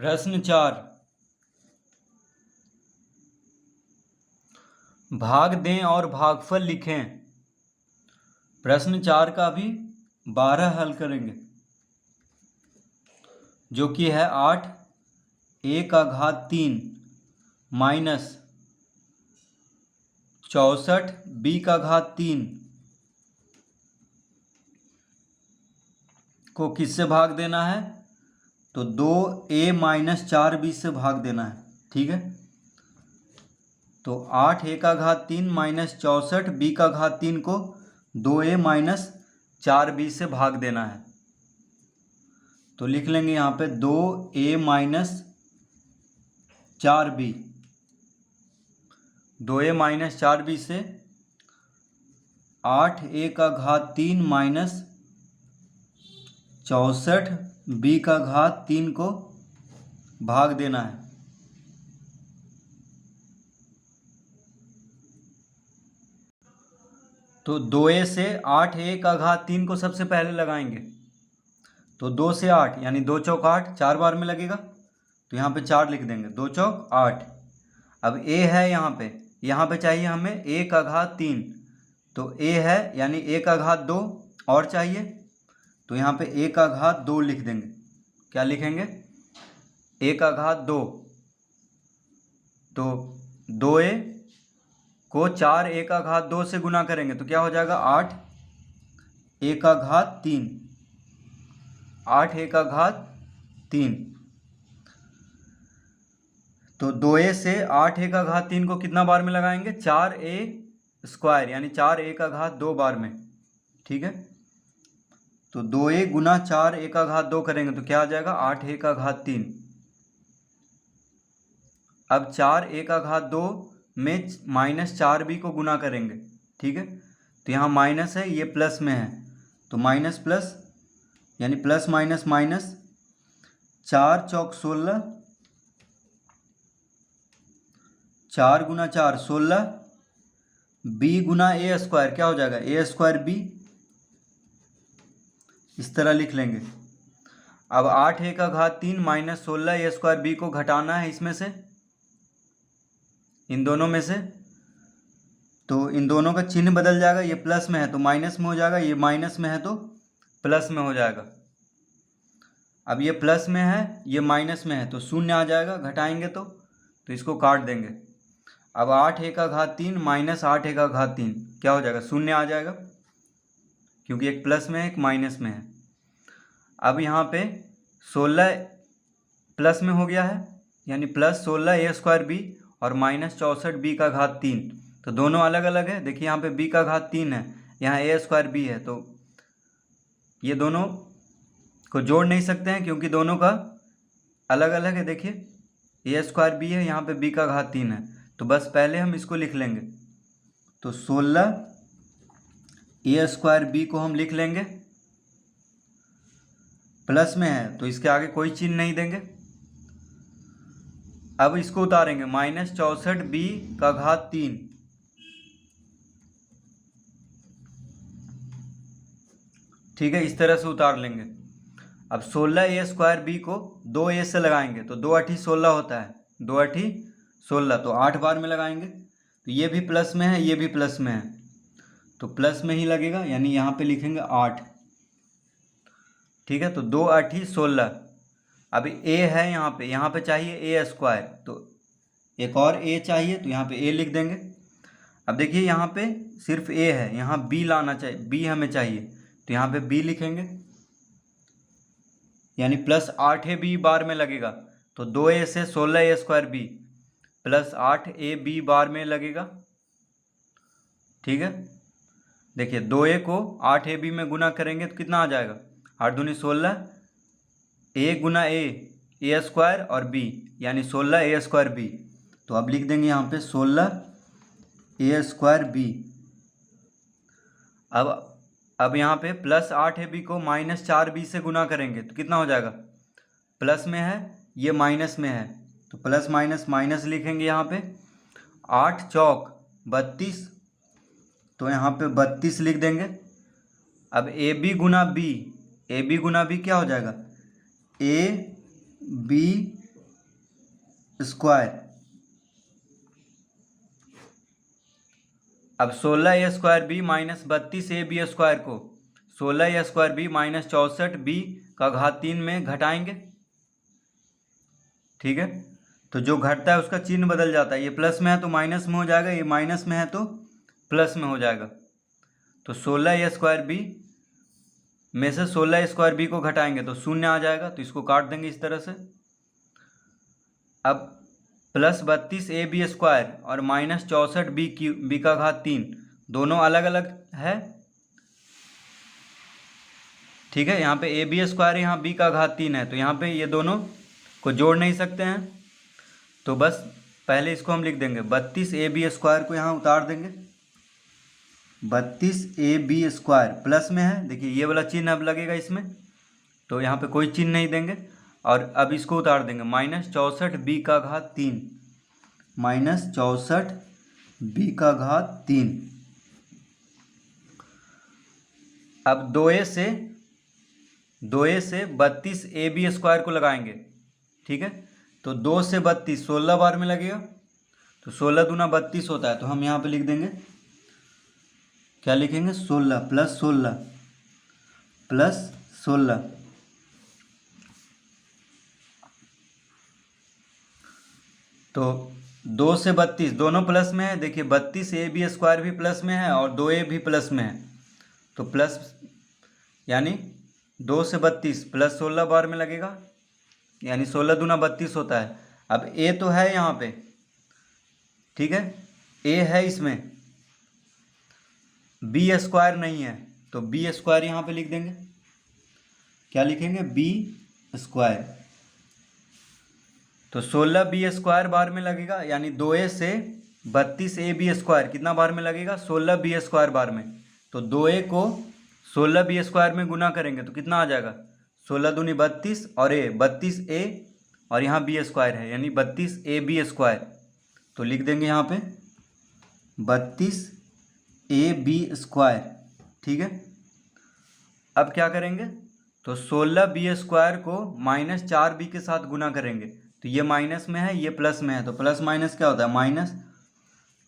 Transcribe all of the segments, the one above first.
प्रश्न 4। भाग दें और भागफल लिखें। प्रश्न 4 का भी 12 हल करेंगे, जो कि है 8 a का घात 3 माइनस 64 b का घात 3 को किससे भाग देना है? तो 2a माइनस 4b से भाग देना है। ठीक है, तो 8a का घात 3 माइनस 64 b का घात 3 को 2a माइनस 4b से भाग देना है। तो लिख लेंगे यहाँ पे 2a minus 4b, 2a minus 4b से 8a का घात 3 माइनस 64 b का घात 3 को भाग देना है। तो 2a से 8a का घात 3 को सबसे पहले लगाएंगे। तो 2 से 8 यानी 2 चौक 8, 4 बार में लगेगा, तो यहाँ पे 4 लिख देंगे, 2 चौक 8। अब a है यहाँ पे चाहिए हमें a का घात 3, तो a है यानी a का घात 2 और चाहिए, तो यहाँ पे a का घात 2 लिख देंगे। क्या लिखेंगे? a का घात 2। तो 2a को 4a का घात 2 से गुना करेंगे तो क्या हो जाएगा? 8a का घात 3, 8a का घात 3। तो 2a से 8a का घात 3 को कितना बार में लगाएंगे? 4a स्क्वायर यानी 4a का घात 2 बार में। ठीक है, तो 2a गुना 4a का घात 2 करेंगे तो क्या आ जाएगा? 8a का घात 3। अब 4a का घात 2 में माइनस 4b को गुना करेंगे। ठीक है, तो यहाँ माइनस है, ये प्लस में है, तो माइनस प्लस यानी प्लस माइनस माइनस, 4 चौक 16, 4 गुना 4 16, b गुना ए स्क्वायर क्या हो जाएगा? ए स्क्वायर b। इस तरह लिख लेंगे। अब 8a का घात 3 माइनस 16 ए स्क्वायर b को घटाना है इसमें से, इन दोनों में से, तो इन दोनों का चिन्ह बदल जाएगा, ये प्लस में है तो माइनस में हो जाएगा, ये माइनस में है तो प्लस में हो जाएगा। अब ये प्लस में है, ये माइनस में है, तो शून्य आ जाएगा, घटाएंगे तो इसको काट देंगे। अब 8a का घात 3 माइनस 8a का घात 3 क्या हो जाएगा? शून्य आ जाएगा, क्योंकि एक प्लस में है एक माइनस में है। अब यहाँ पे 16 प्लस में हो गया है, यानी प्लस 16 ए स्क्वायर बी और माइनस 64 बी का घात 3, तो दोनों अलग अलग है। देखिए यहाँ पे b का घात 3 है, यहाँ ए स्क्वायर बी है, तो ये दोनों को जोड़ नहीं सकते हैं क्योंकि दोनों का अलग अलग है। देखिए ए स्क्वायर बी है, यहाँ पे b का घात 3 है, तो बस पहले हम इसको लिख लेंगे। तो 16 ए स्क्वायर बी को हम लिख लेंगे, प्लस में है तो इसके आगे कोई चिन्ह नहीं देंगे। अब इसको उतारेंगे, माइनस 64 बी का घात 3, ठीक है, इस तरह से उतार लेंगे। अब 16 ए स्क्वायर बी को 2a से लगाएंगे तो 2 8 16 होता है, 2 8 16, तो 8 बार में लगाएंगे, तो ये भी प्लस में है ये भी प्लस में है, तो प्लस में ही लगेगा, यानी यहाँ पे लिखेंगे 8। ठीक है, तो 2 8 16। अब a है यहाँ पे चाहिए ए स्क्वायर, तो एक और a चाहिए, तो यहाँ पे a लिख देंगे। अब देखिए यहाँ पे सिर्फ a है, यहाँ b लाना चाहिए, b हमें चाहिए, तो यहाँ पे b लिखेंगे, यानी प्लस 8ab बार में लगेगा, तो 2a से 16 ए स्क्वायर बी प्लस 8ab बार में लगेगा। ठीक है, देखिए 2a को 8ab में गुना करेंगे तो कितना आ जाएगा? 8 दूनी 16, a गुना ए स्क्वायर और b यानी 16 ए स्क्वायर बी, तो अब लिख देंगे यहाँ पे 16 ए स्क्वायर बी। अब यहाँ पे प्लस 8ab को माइनस 4b से गुना करेंगे तो कितना हो जाएगा? प्लस में है ये माइनस में है, तो प्लस माइनस माइनस लिखेंगे यहाँ पे। 8 चौक 32, तो यहाँ पे 32 लिख देंगे। अब ab गुना b क्या हो जाएगा? a b square. अब 16a² माइनस 32ab स्क्वायर को 16a² माइनस 64b का घात 3 में घटाएंगे। ठीक है, तो जो घटता है उसका चिन्ह बदल जाता है। ये प्लस में है तो माइनस में हो जाएगा, ये माइनस में है तो प्लस में हो जाएगा। तो 16a² में से 16a² को घटाएंगे तो शून्य आ जाएगा, तो इसको काट देंगे इस तरह से। अब प्लस 32ab² और माइनस 64b का घात 3 दोनों अलग अलग है। ठीक है, यहाँ पे ab², यहाँ b का घात 3 है, तो यहाँ पे ये दोनों को जोड़ नहीं सकते हैं, तो बस पहले इसको हम लिख देंगे। 32ab² को यहाँ उतार देंगे। 32ab² प्लस में है, देखिए ये वाला चिन्ह अब लगेगा इसमें, तो यहाँ पे कोई चिन्ह नहीं देंगे। और अब इसको उतार देंगे, माइनस 64b का घात 3, माइनस 64b का घात 3। अब 2a से 32ab² को लगाएंगे। ठीक है, तो 2 से 32 16 बार में लगेगा, तो 16 दूना 32 होता है, तो हम यहाँ पे लिख देंगे, क्या लिखेंगे, 16 प्लस 16 प्लस 16। तो 2 से 32 दोनों प्लस में है, देखिए 32ab² भी प्लस में है और 2a भी प्लस में है, तो प्लस यानी 2 से 32 प्लस 16 बार में लगेगा, यानी 16 दूना 32 होता है। अब a तो है यहाँ पे, ठीक है, a है इसमें, b² नहीं है, तो b² यहाँ पे लिख देंगे। क्या लिखेंगे, b²। तो 16b² बार में लगेगा, यानी 2a से 32ab² कितना बार में लगेगा, 16b² बार में। तो 2a को 16b² में गुना करेंगे तो कितना आ जाएगा, 16 दूनी 32 और a 32a और यहाँ b² है, यानी 32ab²। तो लिख देंगे यहाँ पे 32ab²। ठीक है, अब क्या करेंगे, तो 16b² को माइनस 4b के साथ गुना करेंगे, तो ये माइनस में है, ये प्लस में है, तो प्लस माइनस क्या होता है, माइनस,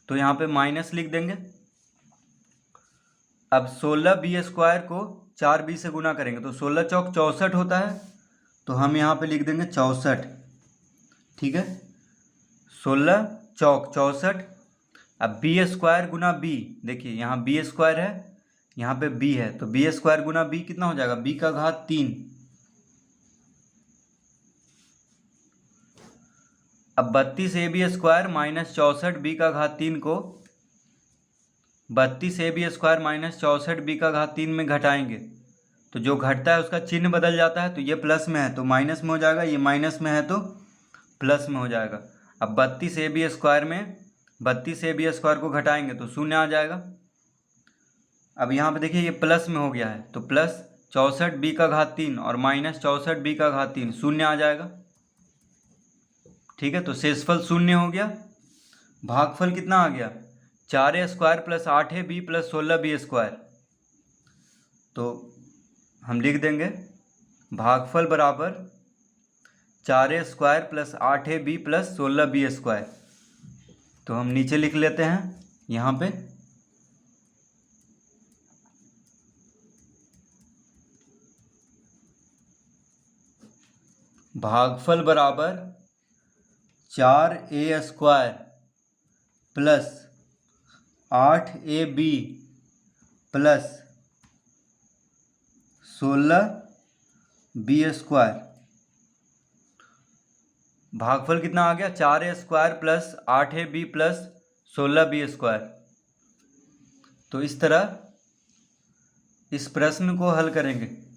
तो यहाँ पे माइनस लिख देंगे। अब 16b² को 4b से गुना करेंगे तो 16 चौक 64 होता है, तो हम यहाँ पे लिख देंगे 64। ठीक है, 16 चौक 64। अब b² गुना b, देखिए यहाँ b² है, यहाँ पे b है, तो b² गुना b कितना हो जाएगा, b का घात 3। अब 32ab² माइनस 64b का घात 3 को 32ab² माइनस 64b का घात 3 में घटाएंगे, तो जो घटता है उसका चिन्ह बदल जाता है, तो ये प्लस में है तो माइनस में हो जाएगा, ये माइनस में है तो प्लस में हो जाएगा। अब 32ab² में 32ab² को घटाएंगे तो शून्य आ जाएगा। अब यहाँ पे देखिए ये प्लस में हो गया है, तो प्लस 64b का घात 3 और माइनस 64b का घात 3 शून्य आ जाएगा। ठीक है, तो शेषफल शून्य हो गया। भागफल कितना आ गया, 4a² plus 8ab plus 16b²। तो हम लिख देंगे भागफल बराबर 4a² plus 8ab plus 16b²। तो हम नीचे लिख लेते हैं यहाँ पे, भागफल बराबर 4a² plus 8ab plus 16b²। भागफल कितना आ गया, 4a² plus 8ab plus 16b²। तो इस तरह इस प्रश्न को हल करेंगे।